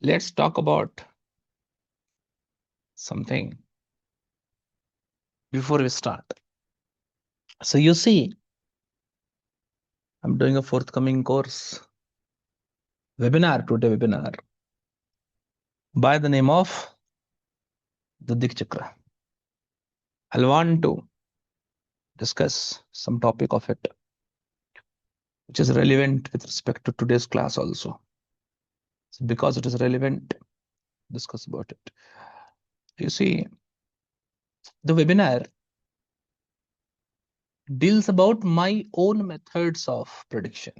Let's talk about something before we start. So you see, I'm doing a forthcoming webinar by the name of the D-chakra. I'll want to discuss some topic of it, which is relevant with respect to today's class also. So because it is relevant, discuss about it. You see, the webinar deals about my own methods of prediction.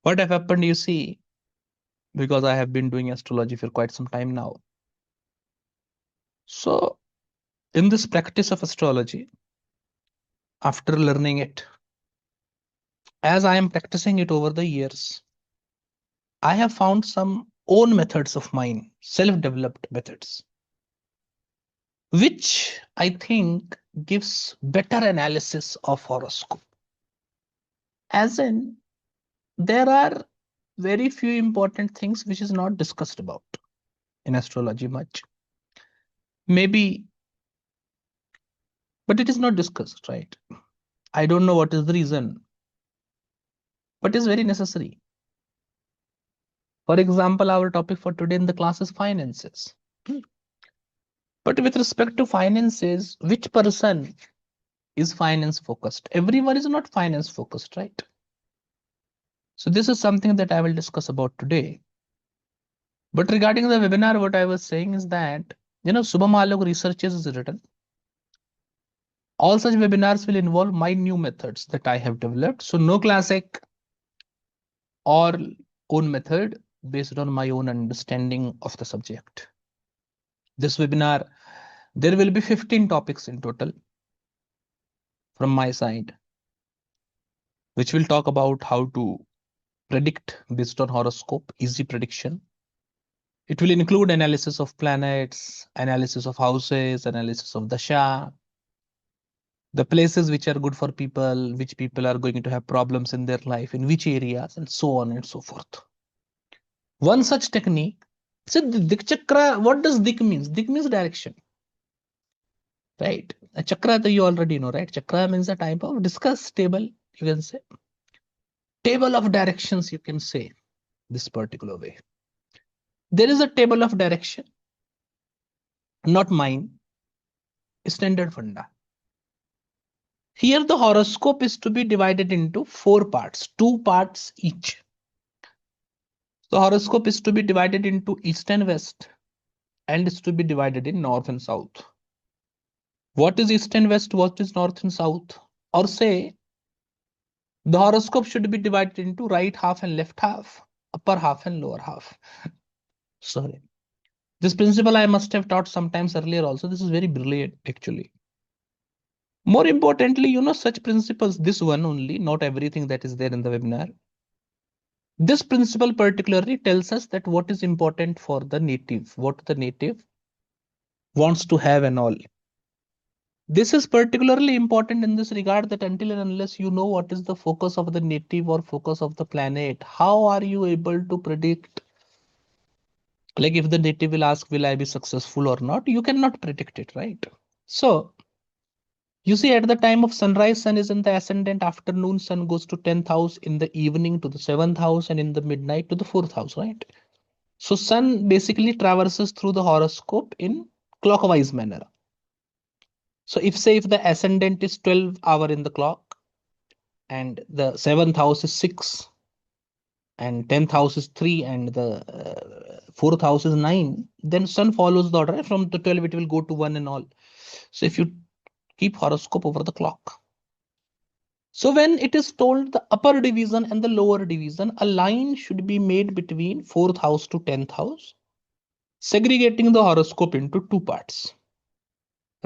What have happened, you see, because I have been doing astrology for quite some time now. So in this practice of astrology, after learning it, as I am practicing it over the years, I have found some own methods of mine, self-developed methods, which I think gives better analysis of horoscope. As in, there are very few important things which is not discussed about in astrology much. Maybe, but it is not discussed, right? I don't know what is the reason, but it's very necessary. For example, our topic for today in the class is finances. But with respect to finances, which person is finance focused? Everyone is not finance focused, right? So this is something that I will discuss about today. But regarding the webinar, what I was saying is that, Shubham Alock researches is written. All such webinars will involve my new methods that I have developed. So no classic or own method based on my own understanding of the subject. This webinar, there will be 15 topics in total from my side, which will talk about how to predict based on horoscope, easy prediction. It will include analysis of planets, analysis of houses, analysis of Dasha, the places which are good for people, which people are going to have problems in their life, in which areas, and so on and so forth. One such technique, so the Dik chakra, what does Dik means? Dik means direction, right? A chakra, you already know, right? Chakra means a type of discuss table, you can say. Table of directions, you can say this particular way. There is a table of direction, not mine, standard funda. Here the horoscope is to be divided into 4 parts, 2 parts each. The horoscope is to be divided into east and west, and is to be divided in north and south. What is east and west? What is north and south? Or say, the horoscope should be divided into right half and left half, upper half and lower half. Sorry. This principle I must have taught sometimes earlier also. This is very brilliant, actually. More importantly, such principles, this one only, not everything that is there in the webinar. This principle particularly tells us that what is important for the native, what the native wants to have and all. This is particularly important in this regard that until and unless you know what is the focus of the native or focus of the planet, how are you able to predict? Like if the native will ask, will I be successful or not? You cannot predict it, right? So you see, at the time of sunrise, sun is in the ascendant. Afternoon, sun goes to 10th house. In the evening, to the 7th house, and in the midnight, to the 4th house, right? So sun basically traverses through the horoscope in clockwise manner. So if the ascendant is 12 hour in the clock, and the 7th house is 6, and 10th house is 3, and the 4th house is 9, then sun follows the order. From the 12, it will go to 1 and all. So if you keep horoscope over the clock. So when it is told the upper division and the lower division, a line should be made between 4th house to 10th house, segregating the horoscope into 2 parts.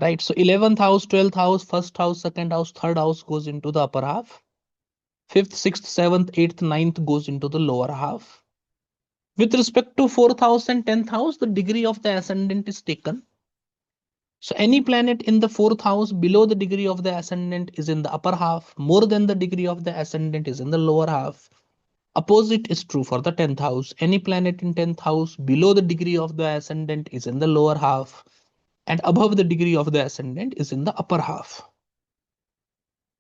Right? So 11th house, 12th house, 1st house, 2nd house, 3rd house goes into the upper half. 5th, 6th, 7th, 8th, 9th goes into the lower half. With respect to 4th house and 10th house, the degree of the ascendant is taken. So any planet in the 4th house below the degree of the ascendant is in the upper half, more than the degree of the ascendant is in the lower half. Opposite is true for the 10th house. Any planet in 10th house below the degree of the ascendant is in the lower half, and above the degree of the ascendant is in the upper half.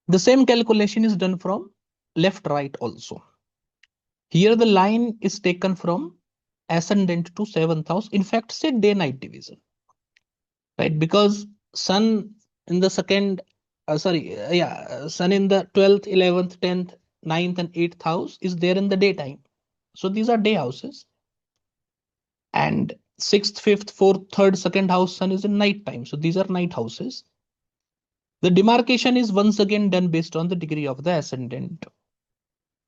The same calculation is done from left right also. Here the line is taken from ascendant to 7th house. In fact, say day night division, right? Because sun in the sun in the 12th, 11th, 10th, 9th, and 8th house is there in the daytime. So these are day houses. And 6th, 5th, 4th, 3rd, 2nd house sun is in night time. So these are night houses. The demarcation is once again done based on the degree of the ascendant.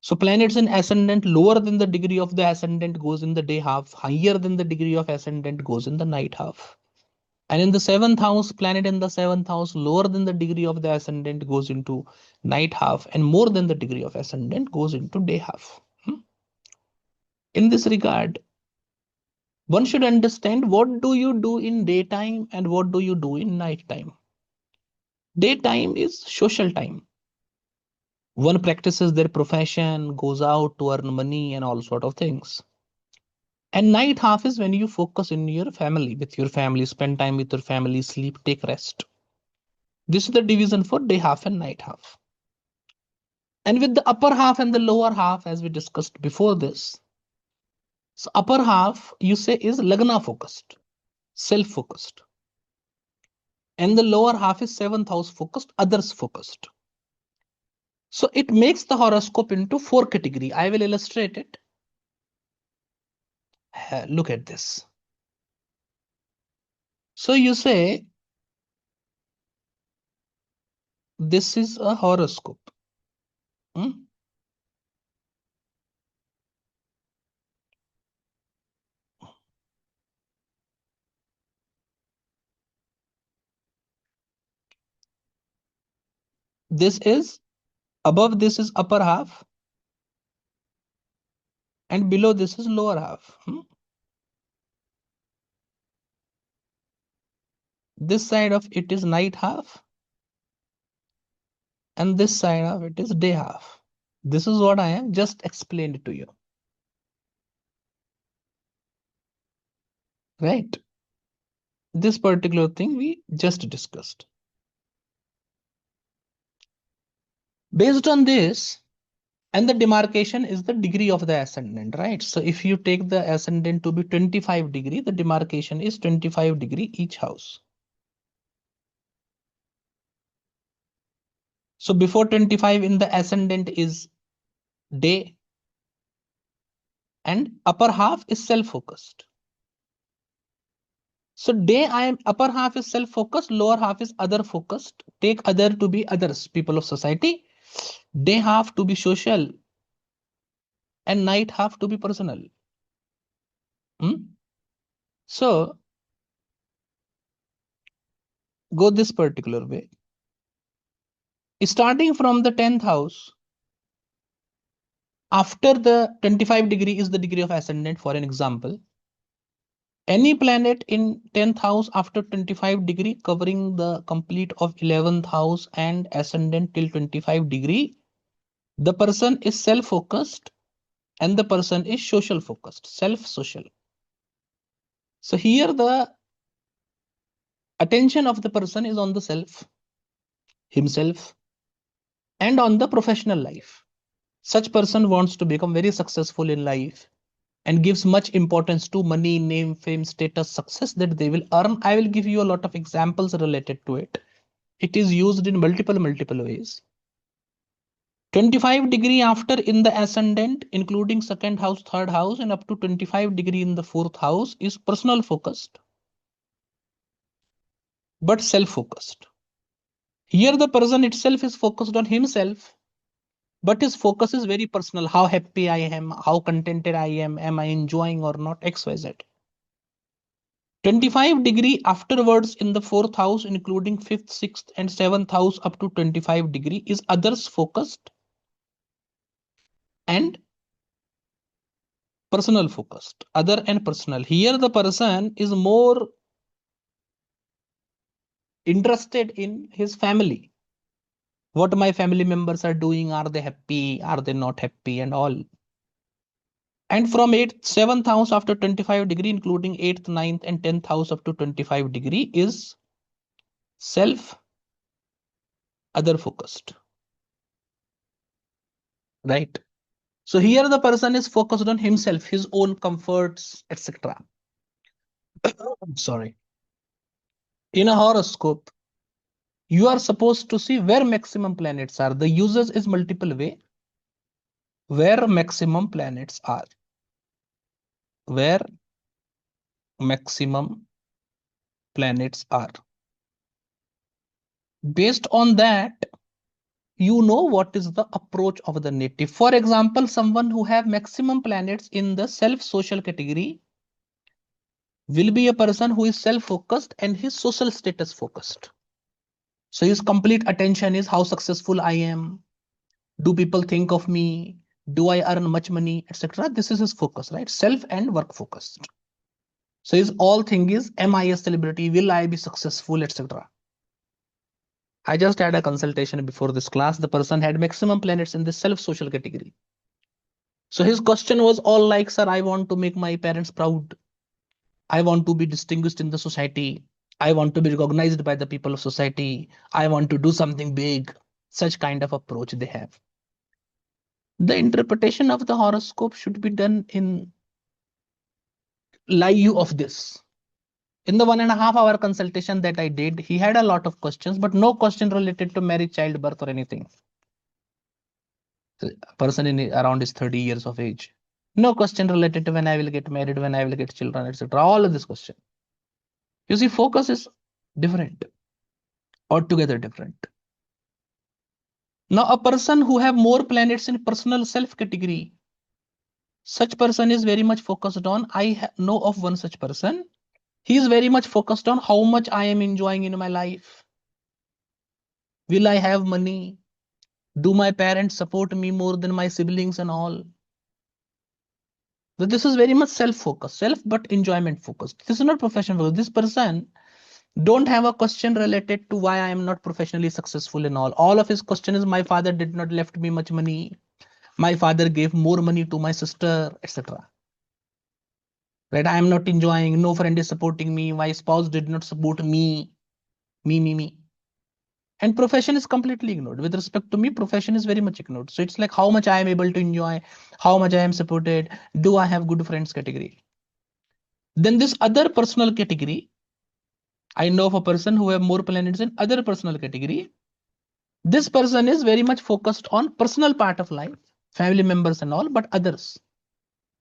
So planets in ascendant lower than the degree of the ascendant goes in the day half, higher than the degree of ascendant goes in the night half. And in the 7th house, planet in the 7th house lower than the degree of the ascendant goes into night half, and more than the degree of ascendant goes into day half. In this regard, one should understand what do you do in daytime and what do you do in nighttime. Daytime is social time. One practices their profession, goes out to earn money and all sort of things. And night half is when you focus in your family, with your family, spend time with your family, sleep, take rest. This is the division for day half and night half. And with the upper half and the lower half, as we discussed before this, so upper half you say is Lagna focused, self focused. And the lower half is 7th house focused, others focused. So it makes the horoscope into 4 categories. I will illustrate it. Look at this. So you say this is a horoscope. This is above, this is upper half, and below this is lower half. This side of it is night half, and this side of it is day half. This is what I have just explained to you. Right? This particular thing we just discussed. Based on this, and the demarcation is the degree of the ascendant, right? So if you take the ascendant to be 25 degree, the demarcation is 25 degree each house. So before 25 in the ascendant is day, and upper half is self-focused. So day upper half is self-focused, lower half is other-focused. Take other to be others, people of society. Day half to be social, and night half to be personal. So go this particular way. Starting from the 10th house, after the 25 degree is the degree of ascendant, for an example. Any planet in 10th house after 25 degree covering the complete of 11th house and ascendant till 25 degree, the person is self-focused and the person is social focused, self-social. So here the attention of the person is on the self, himself, and on the professional life. Such person wants to become very successful in life and gives much importance to money, name, fame, status, success that they will earn. I will give you a lot of examples related to it. It is used in multiple ways. 25 degree after in the ascendant, including 2nd house, 3rd house, and up to 25 degree in the 4th house is personal focused, but self-focused. Here the person itself is focused on himself, but his focus is very personal. How happy I am, how contented I am I enjoying or not, XYZ. 25 degree afterwards in the 4th house, including 5th, 6th, and 7th house up to 25 degree is others focused and personal focused. Other and personal. Here the person is more interested in his family. What my family members are doing, are they happy, are they not happy, and all. And from 8th, 7th house after 25 degree, including 8th, 9th, and 10th house up to 25 degree is self other focused, right? So here the person is focused on himself, his own comforts, etc. Sorry. In a horoscope, you are supposed to see where maximum planets are. The usage is multiple way. Where maximum planets are. Where maximum planets are. Based on that, you know what is the approach of the native. For example, someone who have maximum planets in the self-social category will be a person who is self-focused and his social status focused. So his complete attention is how successful I am. Do people think of me? Do I earn much money, etc. This is his focus, right? Self and work focused. So his all thing is, am I a celebrity? Will I be successful, etc. I just had a consultation before this class. The person had maximum planets in the self-social category. So his question was all like, sir, I want to make my parents proud. I want to be distinguished in the society. I want to be recognized by the people of society. I want to do something big. Such kind of approach they have. The interpretation of the horoscope should be done in lieu of this. In the 1.5 hour consultation that I did, he had a lot of questions, but no question related to marriage, childbirth, or anything. A person in around his 30 years of age. No question related to when I will get married, when I will get children, etc. All of this question. You see, focus is different, altogether different. Now, a person who have more planets in personal self category, such person is very much focused on, I know of one such person. He is very much focused on how much I am enjoying in my life. Will I have money? Do my parents support me more than my siblings and all? So this is very much self-focused, self but enjoyment focused. This is not profession focused. This person don't have a question related to why I am not professionally successful and all. All of his question is, my father did not left me much money. My father gave more money to my sister, etc. Right? I am not enjoying. No friend is supporting me. My spouse did not support me. Me. And profession is completely ignored. With respect to me, profession is very much ignored. So it's like how much I am able to enjoy, how much I am supported, do I have good friends category. Then this other personal category, I know of a person who have more planets in other personal category. This person is very much focused on personal part of life, family members and all, but others.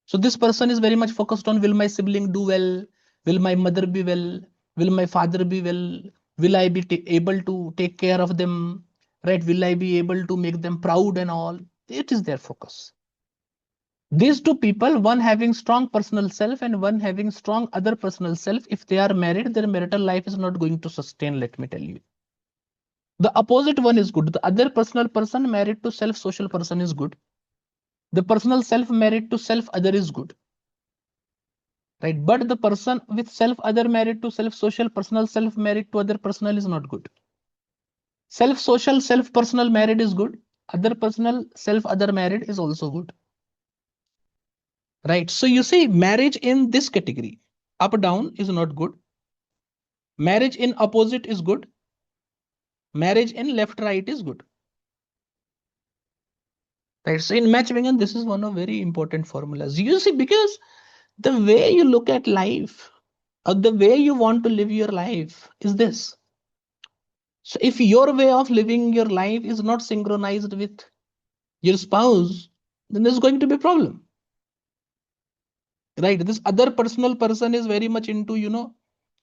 So this person is very much focused on, will my sibling do well? Will my mother be well? Will my father be well? Will I be able to take care of them? Right? Will I be able to make them proud and all? It is their focus. These two people, one having strong personal self and one having strong other personal self, if they are married, their marital life is not going to sustain, let me tell you. The opposite one is good. The other personal person married to self social person is good. The personal self married to self other is good. Right? But the person with self other married to self social, personal self married to other personal is not good. Self social, self personal married is good. Other personal, self other married is also good. Right? So you see, marriage in this category, up down is not good. Marriage in opposite is good. Marriage in left right is good. Right? So in matchmaking, this is one of very important formulas. You see, because the way you look at life or the way you want to live your life is this. So if your way of living your life is not synchronized with your spouse, then there's going to be a problem. Right? This other personal person is very much into,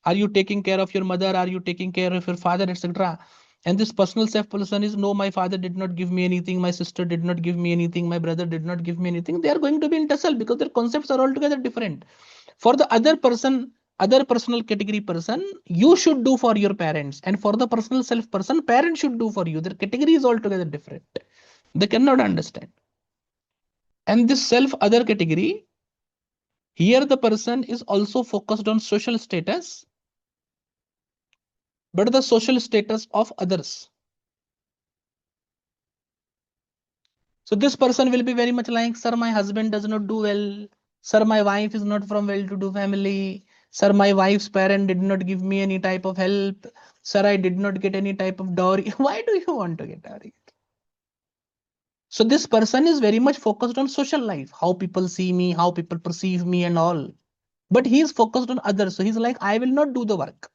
are you taking care of your mother? Are you taking care of your father, etc.? And this personal self person is, no, my father did not give me anything. My sister did not give me anything. My brother did not give me anything. They are going to be in tussle because their concepts are altogether different. For the other person, other personal category person, you should do for your parents. And for the personal self person, parents should do for you. Their category is altogether different. They cannot understand. And this self other category, here the person is also focused on social status, but the social status of others. So this person will be very much like, sir, my husband does not do well. Sir, my wife is not from well-to-do family. Sir, my wife's parent did not give me any type of help. Sir, I did not get any type of dowry. Why do you want to get dowry? So this person is very much focused on social life, how people see me, how people perceive me and all. But he is focused on others. So he's like, I will not do the work.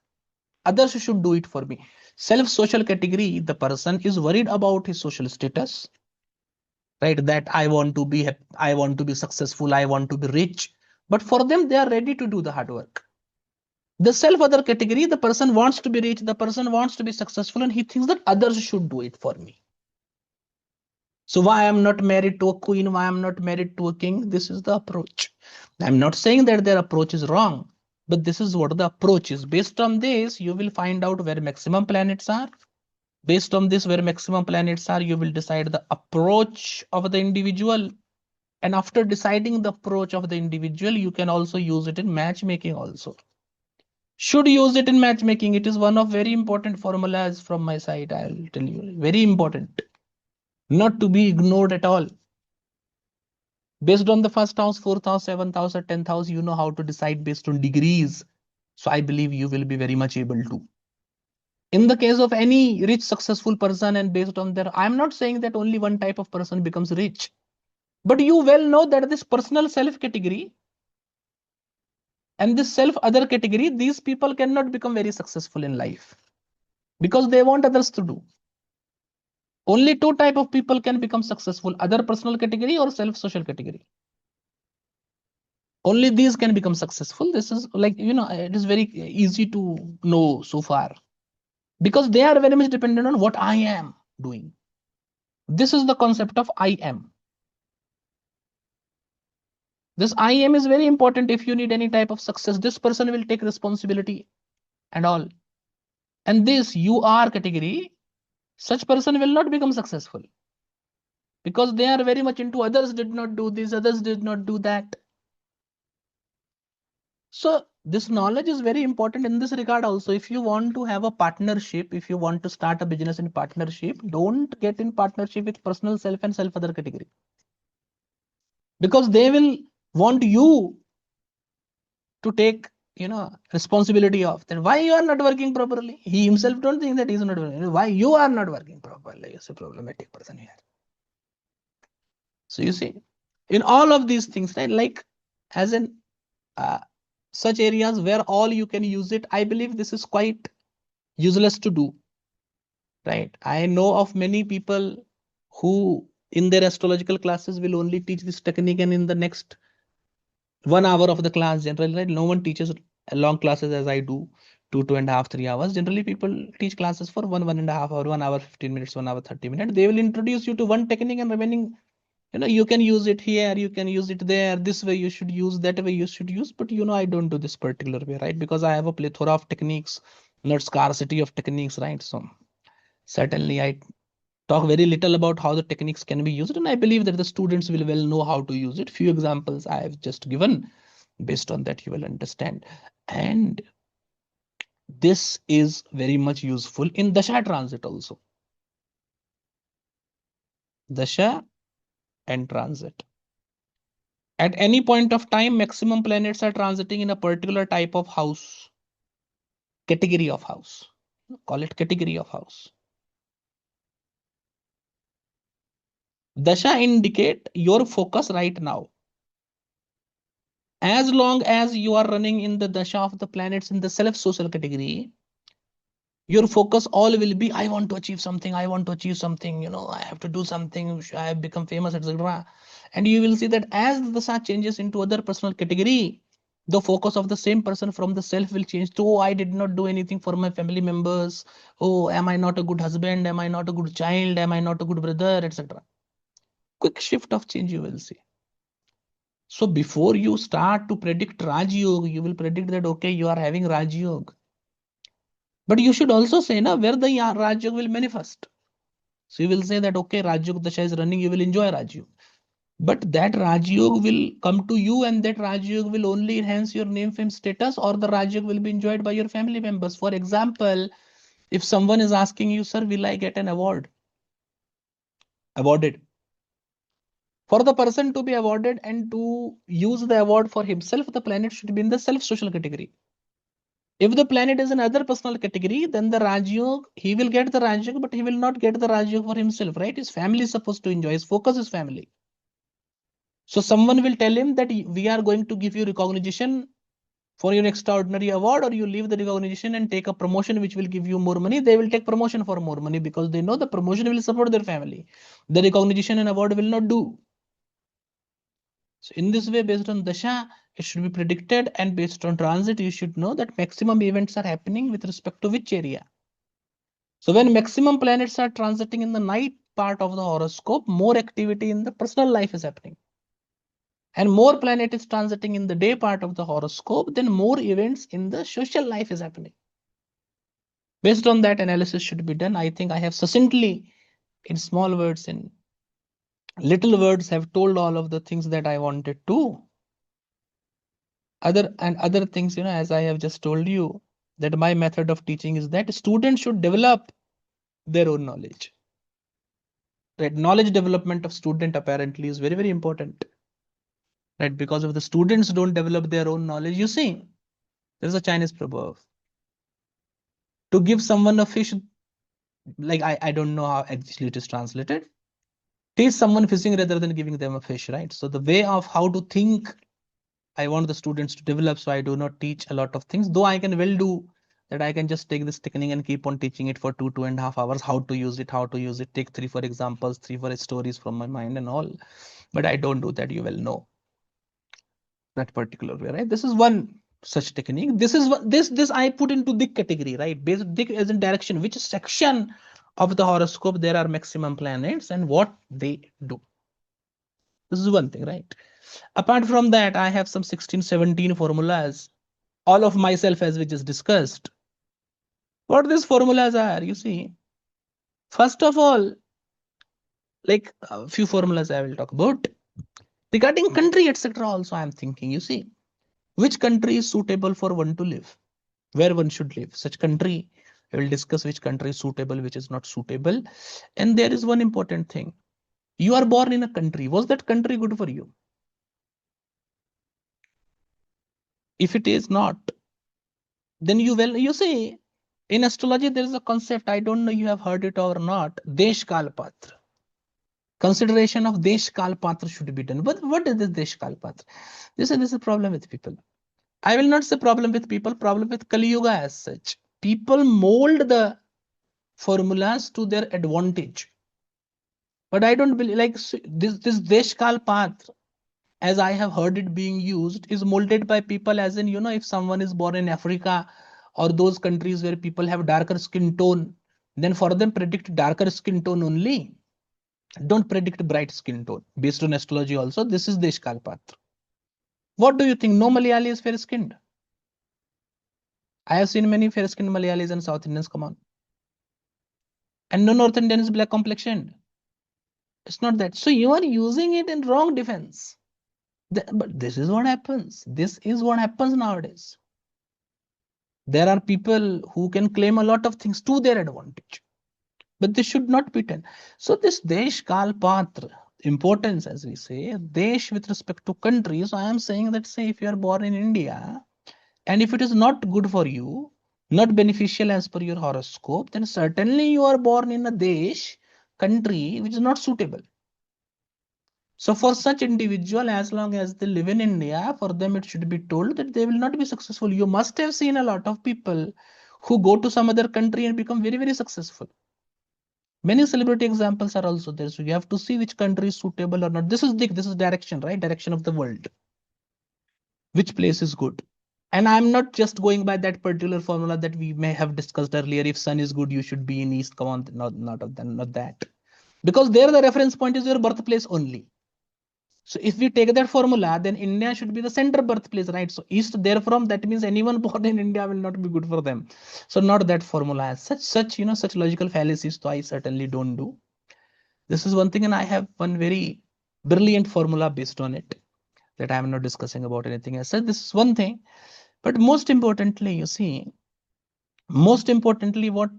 Others should do it for me. Self-social category, the person is worried about his social status, right? That I want to be, I want to be successful, I want to be rich. But for them, they are ready to do the hard work. The self-other category, the person wants to be rich, the person wants to be successful, and he thinks that others should do it for me. So why I'm not married to a queen, why I'm not married to a king? This is the approach. I'm not saying that their approach is wrong, but this is what the approach is. Based on this, you will find out where maximum planets are. Based on this, where maximum planets are, you will decide the approach of the individual. And after deciding the approach of the individual, you can also use it in matchmaking also. Should use it in matchmaking. It is one of very important formulas from my side. I'll tell you, very important, not to be ignored at all. Based on the first house, fourth house, seventh house, or 10th house, you know how to decide based on degrees. So I believe you will be very much able to. In the case of any rich, successful person, and based on their, I'm not saying that only one type of person becomes rich, but you well know that this personal self category and this self other category, these people cannot become very successful in life because they want others to do. Only two type of people can become successful: other personal category or self social category. Only these can become successful. This is like, you know, it is very easy to know so far because they are very much dependent on what I am doing. This is the concept of I am. This I am is very important. If you need any type of success, this person will take responsibility and all. And this you are category, such person will not become successful because they are very much into others did not do this, others did not do that. So this knowledge is very important in this regard also. If you want to have a partnership, if you want to start a business in partnership, don't get in partnership with personal self and self other category, because they will want you to take, you know, responsibility of then why you are not working properly. He himself don't think that he is not working. Why you are not working properly is a problematic person here. So you see, in all of these things, right, like as in such areas where all you can use it, I believe this is quite useless to do, right? I know of many people who in their astrological classes will only teach this technique, and in the next 1 hour of the class, generally, right, no one teaches long classes as I do, 2.5, 3 hours. Generally people teach classes for 1.5 hour, 1 hour 15 minutes, 1 hour 30 minutes. They will introduce you to one technique, and remaining, you know, you can use it here, you can use it there, this way you should use, that way you should use. But you know, I don't do this particular way, right? Because I have a plethora of techniques, not scarcity of techniques, right? So certainly I talk very little about how the techniques can be used, and I believe that the students will well know how to use it. Few examples I have just given, based on that you will understand. And this is very much useful in Dasha transit also. Dasha and transit. At any point of time, maximum planets are transiting in a particular type of house, category of house. Call it category of house. Dasha indicate your focus right now. As long as you are running in the Dasha of the planets in the self-social category, your focus all will be, I want to achieve something, I want to achieve something, you know, I have to do something, I have become famous, etc. And you will see that as the Dasha changes into other personal category, the focus of the same person from the self will change to, oh, I did not do anything for my family members. Oh, am I not a good husband? Am I not a good child? Am I not a good brother, etc. Quick shift of change you will see. So before you start to predict Raj Yoga, you will predict that, okay, you are having Raj Yoga. But you should also say now where the Raj Yoga will manifest. So you will say that, okay, Raj Yoga Dasha is running, you will enjoy Raj Yoga. But that Raj Yoga will come to you, and that Raj Yoga will only enhance your name, fame, status, or the Raj Yoga will be enjoyed by your family members. For example, if someone is asking you, sir, will I get an award? Awarded. For the person to be awarded and to use the award for himself, the planet should be in the self-social category. If the planet is in other personal category, then the Rajyog, he will get the Rajyog, but he will not get the Rajyog for himself, right? His family is supposed to enjoy. His focus is family. So someone will tell him that we are going to give you recognition for your extraordinary award, or you leave the recognition and take a promotion which will give you more money. They will take promotion for more money because they know the promotion will support their family. The recognition and award will not do. So in this way, based on Dasha, it should be predicted, and based on transit, you should know that maximum events are happening with respect to which area. So when maximum planets are transiting in the night part of the horoscope, more activity in the personal life is happening. And more planet is transiting in the day part of the horoscope, then more events in the social life is happening. Based on that, analysis should be done. I think I have succinctly, in small words, in little words, have told all of the things that I wanted to. Other things, as I have just told you, that my method of teaching is that students should develop their own knowledge. Right? Knowledge development of student apparently is very, very important. Right? Because if the students don't develop their own knowledge, you see, there's a Chinese proverb. To give someone a fish, like I don't know how actually it is translated. Teach someone fishing rather than giving them a fish, right? So the way of how to think, I want the students to develop, so I do not teach a lot of things, though I can well do that. I can just take this technique and keep on teaching it for 2.5 hours, how to use it, take 3-4 examples, 3-4 stories from my mind and all. But I don't do that, you will know that particular way, right? This is one such technique. This is what this I put into Dik category, right? Based Dik as in direction, which section of the horoscope there are maximum planets and what they do. This is one thing, right? Apart from that, I have some 16-17 formulas, all of myself, as we just discussed. What these formulas are, you see, first of all, like a few formulas I will talk about regarding country, etc. Also, I am thinking, you see, which country is suitable for one to live, where one should live. Such country, I will discuss which country is suitable, which is not suitable. And there is one important thing. You are born in a country. Was that country good for you? If it is not, then you see, in astrology, there is a concept, I don't know you have heard it or not, Desh Kal Patra. Consideration of Desh Kal Patra should be done. But what is this Desh Kal Patra? This is a problem with people. I will not say problem with people, problem with Kali Yuga as such. People mold the formulas to their advantage. But I don't believe, like this Desh Kal Patra, as I have heard it being used, is molded by people, as in, if someone is born in Africa or those countries where people have darker skin tone, then for them predict darker skin tone only. Don't predict bright skin tone. Based on astrology also, this is Desh Kal Patra. What do you think? No Malayali is fair skinned. I have seen many fair skinned Malayalis and South Indians, come on. And no North Indian is black complexioned. It's not that. So you are using it in wrong defense. But this is what happens. This is what happens nowadays. There are people who can claim a lot of things to their advantage, but this should not be done. So this Desh Kal Patra, importance, as we say, Desh with respect to countries. So I am saying that, say, if you are born in India, and if it is not good for you, not beneficial as per your horoscope, then certainly you are born in a Desh, country, which is not suitable. So for such individual, as long as they live in India, for them it should be told that they will not be successful. You must have seen a lot of people who go to some other country and become very, very successful. Many celebrity examples are also there. So you have to see which country is suitable or not. This is direction, right? Direction of the world. Which place is good? And I'm not just going by that particular formula that we may have discussed earlier. If sun is good, you should be in east. Come on, not that. Because there the reference point is your birthplace only. So if we take that formula, then India should be the center birthplace, right? So east therefrom, that means anyone born in India will not be good for them. So not that formula. Such logical fallacies, so I certainly don't do. This is one thing, and I have one very brilliant formula based on it that I am not discussing about anything else. So this is one thing. But most importantly, you see, what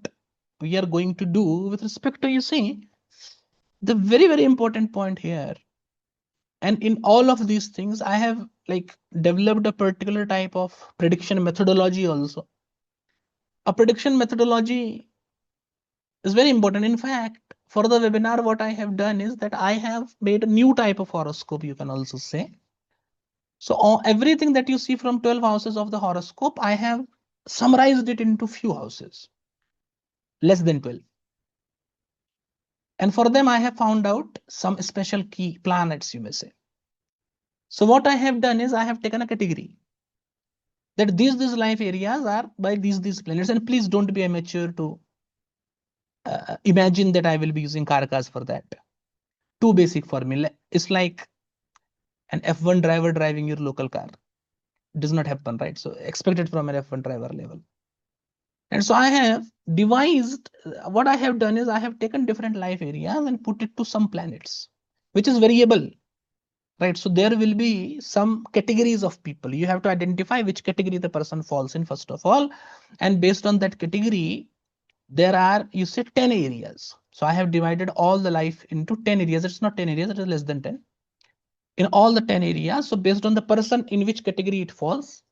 we are going to do with respect to, you see, the very, very important point here And in all of these things, I have like developed a particular type of prediction methodology also. A prediction methodology is very important. In fact, for the webinar, what I have done is that I have made a new type of horoscope, you can also say. So everything that you see from 12 houses of the horoscope, I have summarized it into few houses, less than 12. And for them, I have found out some special key planets, you may say. So what I have done is I have taken a category that these life areas are by these planets. And please don't be amateur to imagine that I will be using Karkas for that. Too basic for me. It's like an F1 driver driving your local car. It does not happen, right? So expect it from an F1 driver level. And so I have devised, what I have done is I have taken different life areas and put it to some planets, which is variable, right? So there will be some categories of people. You have to identify which category the person falls in, first of all. And based on that category, there are, you say 10 areas. So I have divided all the life into 10 areas. It's not 10 areas, it is less than 10. In all the 10 areas, so based on the person in which category it falls,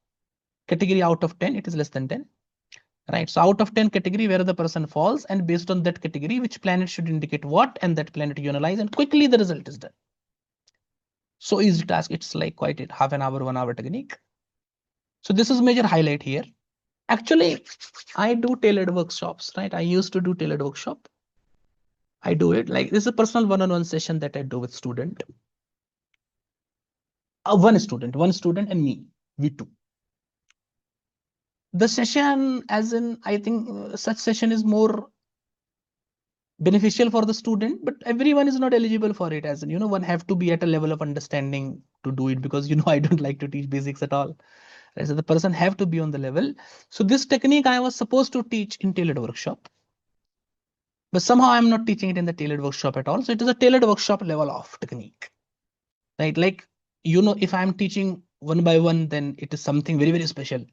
category out of 10, it is less than 10. Right, so out of 10 category where the person falls, and based on that category, which planet should indicate what, and that planet you analyze, and quickly the result is done. So easy task. It's like quite a half an hour, 1 hour technique. So this is major highlight here. Actually, I do tailored workshops, right? I used to do tailored workshop. I do it like this is a personal one-on-one session that I do with student. One student and me, we two. The session, as in, I think such session is more beneficial for the student, but everyone is not eligible for it. As in, one have to be at a level of understanding to do it, because I don't like to teach basics at all. Right? So the person have to be on the level. So this technique I was supposed to teach in tailored workshop, but somehow I'm not teaching it in the tailored workshop at all. So it is a tailored workshop level of technique, right? Like, if I'm teaching one by one, then it is something very, very special,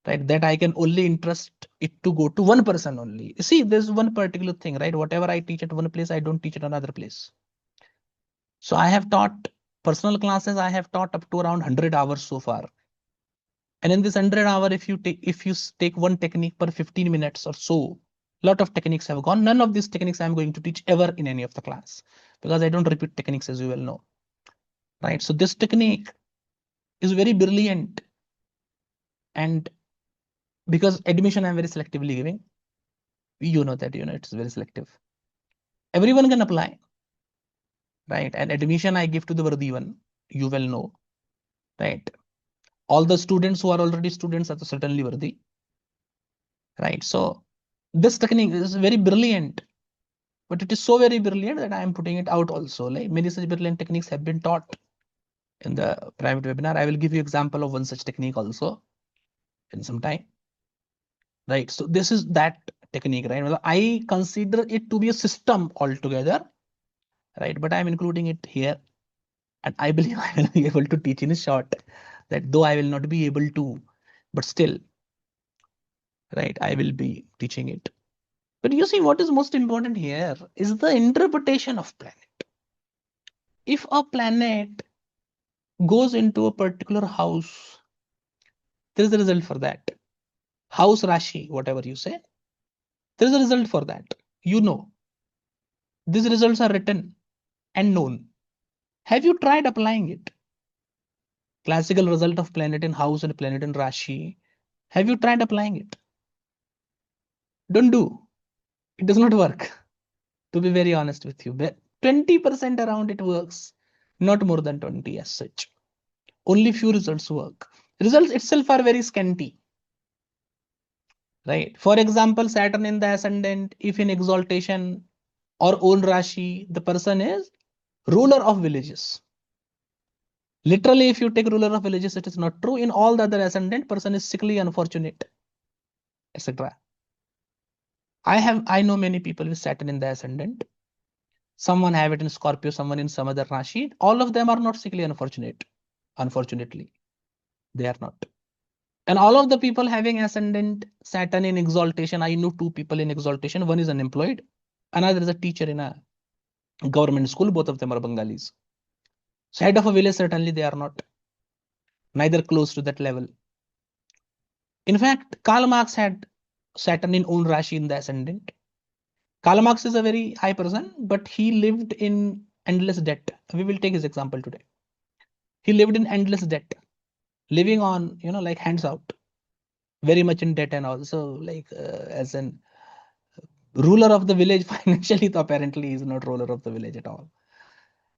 right? That I can only interest it to go to one person only. See, there's one particular thing, right? Whatever I teach at one place, I don't teach at another place. So I have taught personal classes. I have taught up to around 100 hours so far. And in this 100 hour, if you take one technique per 15 minutes or so, lot of techniques have gone. None of these techniques I'm going to teach ever in any of the class, because I don't repeat techniques, as you well know, right? So this technique is very brilliant, and because admission I'm very selectively giving, that it's very selective. Everyone can apply, right? And admission I give to the worthy one, you well know, right? All the students who are already students are certainly worthy, right? So this technique is very brilliant, but it is so very brilliant that I am putting it out also. Like many such brilliant techniques have been taught in the private webinar. I will give you example of one such technique also in some time, right? So this is that technique, right? Well, I consider it to be a system altogether, right? But I'm including it here, and I believe I will be able to teach in a short, that though I will not be able to, but still, right, I will be teaching it. But you see, what is most important here is the interpretation of planet. If a planet goes into a particular house, there is a result for that. House Rashi, whatever you say, there is a result for that. These results are written and known. Have you tried applying it? Classical result of planet in house and planet in Rashi. Have you tried applying it? Don't do. It does not work. To be very honest with you, 20% around it works, not more than 20 as such. Only few results work. Results itself are very scanty, right? For example, Saturn in the ascendant, if in exaltation or own Rashi, the person is ruler of villages. Literally, if you take ruler of villages, it is not true. In all the other ascendant, person is sickly, unfortunate, etc. I know many people with Saturn in the ascendant. Someone have it in Scorpio, someone in some other Rashi. All of them are not sickly, unfortunate. Unfortunately, they are not. And all of the people having ascendant Saturn in exaltation, I know two people in exaltation. One is unemployed, another is a teacher in a government school. Both of them are Bengalis. So head of a village, certainly they are not, neither close to that level. In fact, Karl Marx had Saturn in own Rashi in the ascendant. Karl Marx is a very high person, but he lived in endless debt. We will take his example today. He lived in endless debt, living on, like hands out, very much in debt, and also like as an ruler of the village financially, so apparently he's not ruler of the village at all.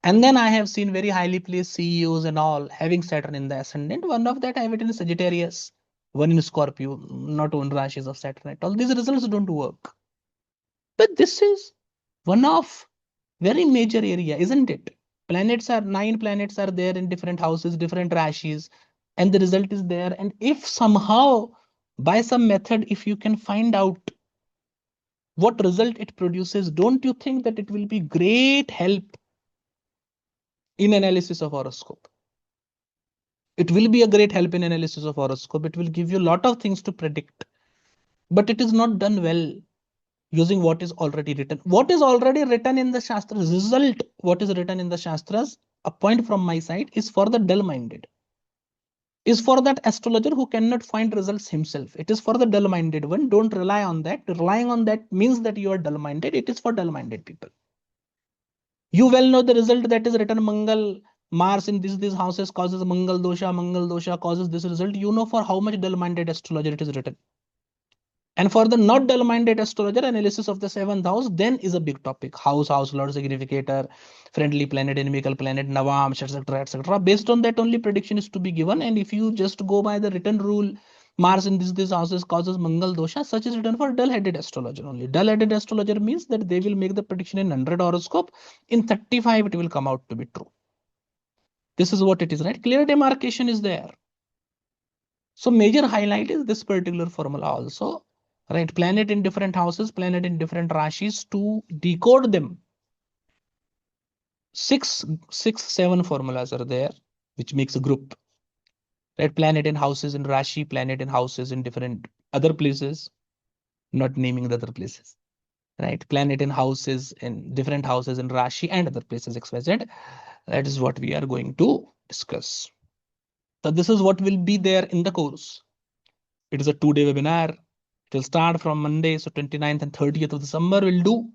And then I have seen very highly placed CEOs and all having Saturn in the ascendant. One of that I have it in Sagittarius, one in Scorpio, not own Rashis of Saturn at all. These results don't work. But this is one of very major area, isn't it? Nine planets are there in different houses, different Rashis, and the result is there. And if somehow, by some method, if you can find out what result it produces, don't you think that it will be great help in analysis of horoscope? It will be a great help in analysis of horoscope. It will give you a lot of things to predict, but it is not done well using what is already written. What is already written in the Shastras, result, what is written in the Shastras, a point from my side, is for the dull-minded. Is for that astrologer who cannot find results himself. It is for the dull-minded one. Don't rely on that. Relying on that means that you are dull-minded. It is for dull-minded people. You well know the result that is written Mangal, Mars in these houses causes Mangal dosha causes this result. You know for how much dull-minded astrologer it is written. And for the not dull-minded astrologer, analysis of the seventh house then is a big topic. House, lord, significator, friendly planet, inimical planet, Navam, etc., etc. Based on that, only prediction is to be given. And if you just go by the written rule, Mars in these houses causes Mangal dosha, such is written for dull-headed astrologer only. Dull-headed astrologer means that they will make the prediction in 100 horoscope. In 35, it will come out to be true. This is what it is, right? Clear demarcation is there. So major highlight is this particular formula also. Right, planet in different houses, planet in different rashis, to decode them. Six, seven formulas are there, which makes a group. Right, planet in houses in rashi, planet in houses in different other places, not naming the other places. Right, planet in houses in different houses in rashi and other places, XYZ. That is what we are going to discuss. So this is what will be there in the course. It is a 2-day webinar. It will start from Monday, so 29th and 30th of December we'll do.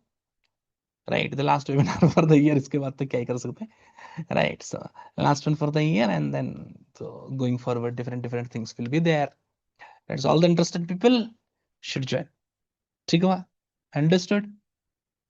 Right, the last webinar for the year. इसके बाद तो क्या ही कर सकते हैं? Right, so last one for the year, and then so going forward, different things will be there. That's all the interested people should join. ठीक हुआ? Understood?